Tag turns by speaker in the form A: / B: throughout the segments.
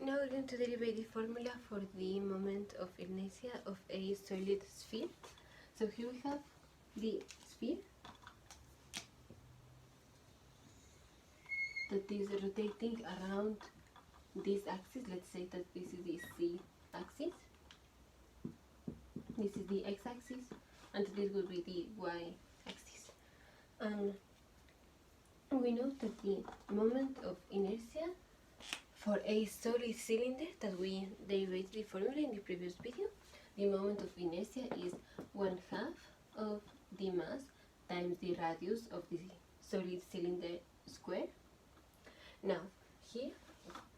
A: now we're going to derive the formula for the moment of inertia of a solid sphere. So here we have the sphere that is rotating around this axis. Let's say that this is the z axis, this is the x-axis, and this will be the y-axis. And we know that the moment of inertia for a solid cylinder, that we derived the formula in the previous video, the moment of inertia is 1/2 of the mass times the radius of the solid cylinder square. Now here,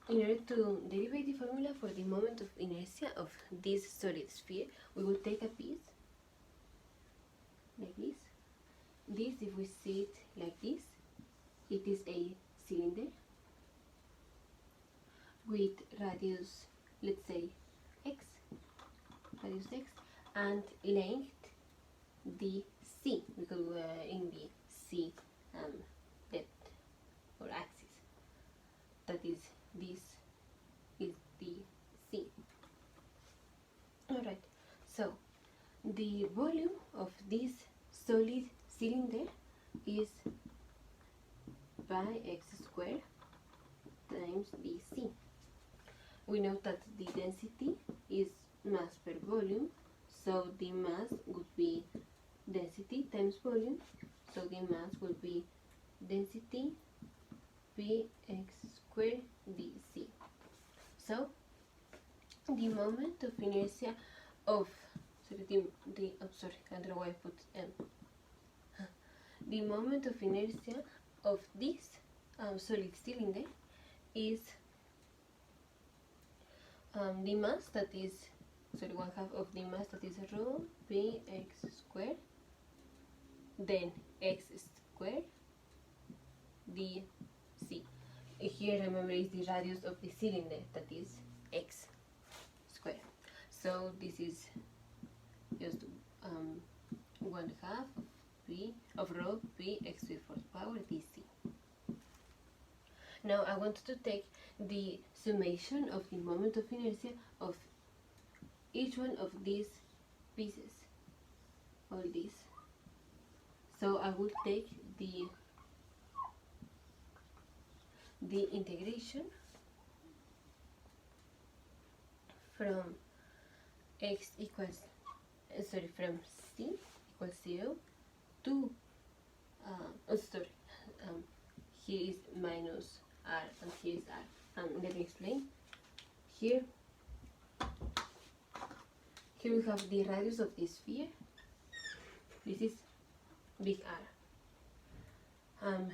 A: in order to derive the formula for the moment of inertia of this solid sphere, we will take a piece like this. This, if we see it like this, it is a cylinder with radius, let's say x, and length dc, because we're in the c depth or axis. That is, this is the c. Alright, so the volume of this solid cylinder is pi x squared times dc. We know that the density is mass per volume, so the mass would be density times volume, so the mass will be density px squared dc. So the moment of inertia of I don't know why I put m. The moment of inertia of this solid cylinder is the mass, that is 1/2 of the mass, that is rho px squared, then x squared dc. Here, remember, is the radius of the cylinder, that is x squared. So this is just 1/2 of p of rho p x to the 4th power dc. Now I want to take the summation of the moment of inertia of each one of these pieces, all these. So I will take the integration from x equals from c equals 0 to here is minus r and here is r. Let me explain. Here we have the radius of the sphere. This is big R.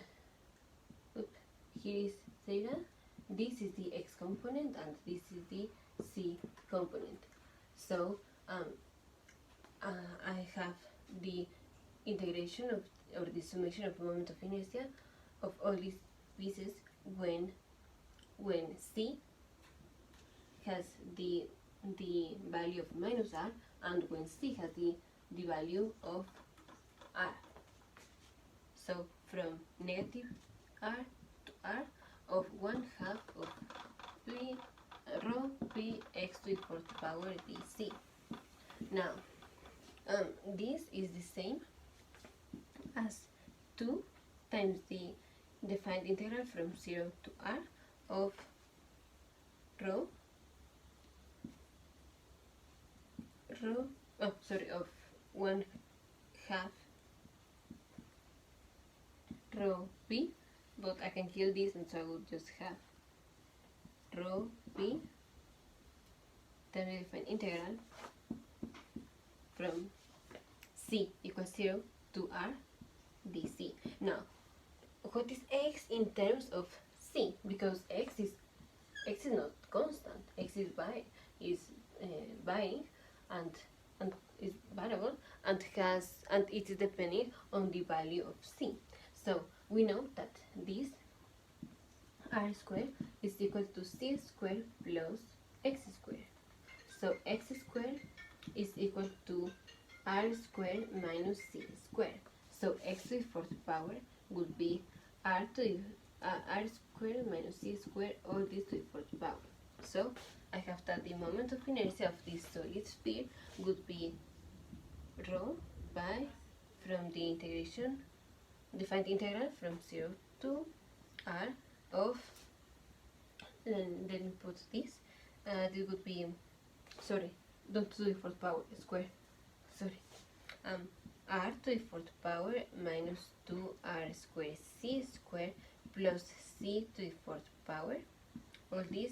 A: Here is theta. This is the x component and this is the c component. So I have the integration of, or the summation of moment of inertia of all these pieces when c has the value of minus r and when c has the value of r. So from negative r to r of 1/2 of p rho p x to the 4th power dc. Now this is the same as 2 times the defined integral from 0 to r of rho of 1/2 rho p, but I can kill this, and so I will just have rho p times the defined integral from c equals 0 to r dc. Now, what is x in terms of c? Because x is not constant. X is varying and is variable and it is depending on the value of c. So we know that this r squared is equal to c squared plus x squared. So x squared is equal to r squared minus c squared. So x to the 4th power would be r squared minus c squared, all this to the 4th power. So moment of inertia of this solid sphere would be rho by, from the integration, define the integral from 0 to r of, let me put this, this would be, sorry, don't to the fourth power square, sorry, r to the fourth power minus 2r square c square plus c to the fourth power, all this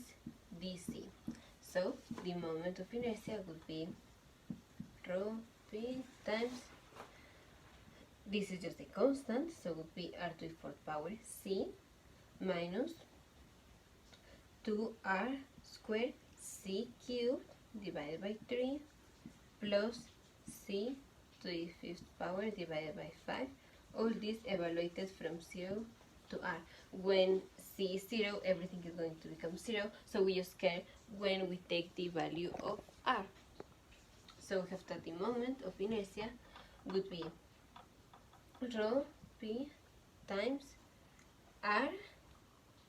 A: dc. So the moment of inertia would be rho p times, this is just a constant, so it would be r to the fourth power c minus 2r squared c cubed divided by 3 plus c to the fifth power divided by 5, all this evaluated from 0 to r. When c is 0, everything is going to become 0, so we just care when we take the value of r. So we have that the moment of inertia would be rho p times r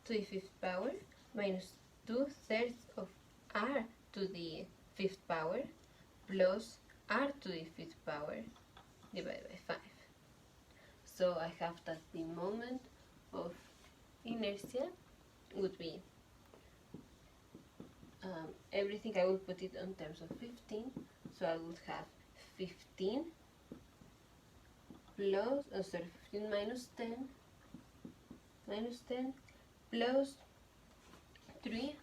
A: to the fifth power minus 2/3 of r to the fifth power plus r to the fifth power divided by 5. So I have that the moment of inertia would be everything. I will put it in terms of 15, so I would have 15 plus, 15 minus 10 plus 3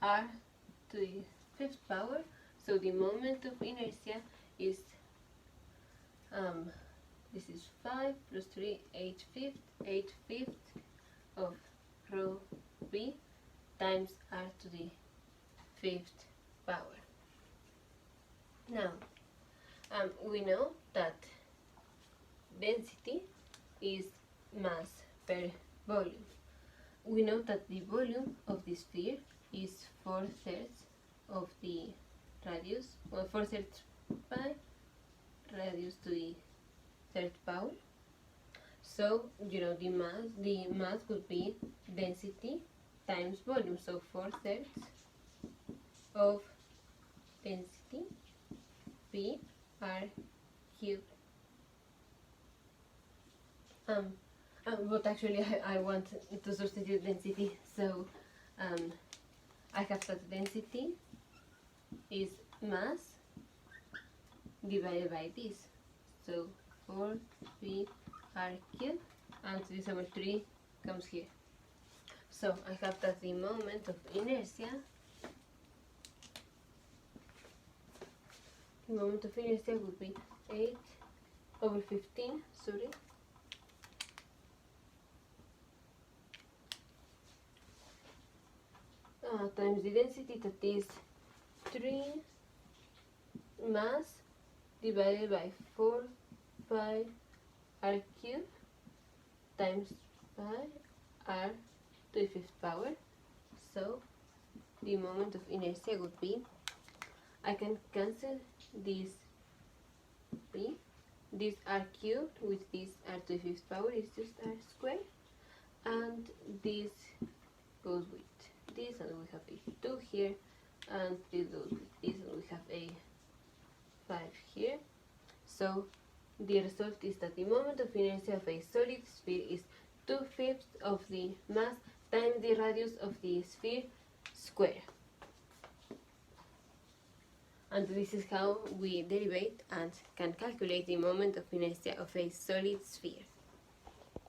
A: r to the fifth power. So the moment of inertia is this is 5 plus 3, 8 fifths of rho b times r to the fifth power. Now we know that density is mass per volume. We know that the volume of the sphere is 4/3 of the radius, well, 4/3 pi radius to the third power. So you know the mass would be density times volume. So 4/3 of density p r cubed. But actually I want to substitute density, so I have that density is mass divided by this, so 4p r cubed, and this over 3 comes here. So I have that the moment of inertia, would be 8 over 15, sorry, times the density, that is 3 mass divided by 4 pi r cubed times pi r to the fifth power. So the moment of inertia would be, I can cancel this p, this r cubed with this r to the fifth power is just r squared, and this goes with this, and we have a 2 here, and this goes with this, and we have a 5 here. So the result is that the moment of inertia of a solid sphere is 2/5 of the mass times the radius of the sphere square. And this is how we derivate and can calculate the moment of inertia of a solid sphere.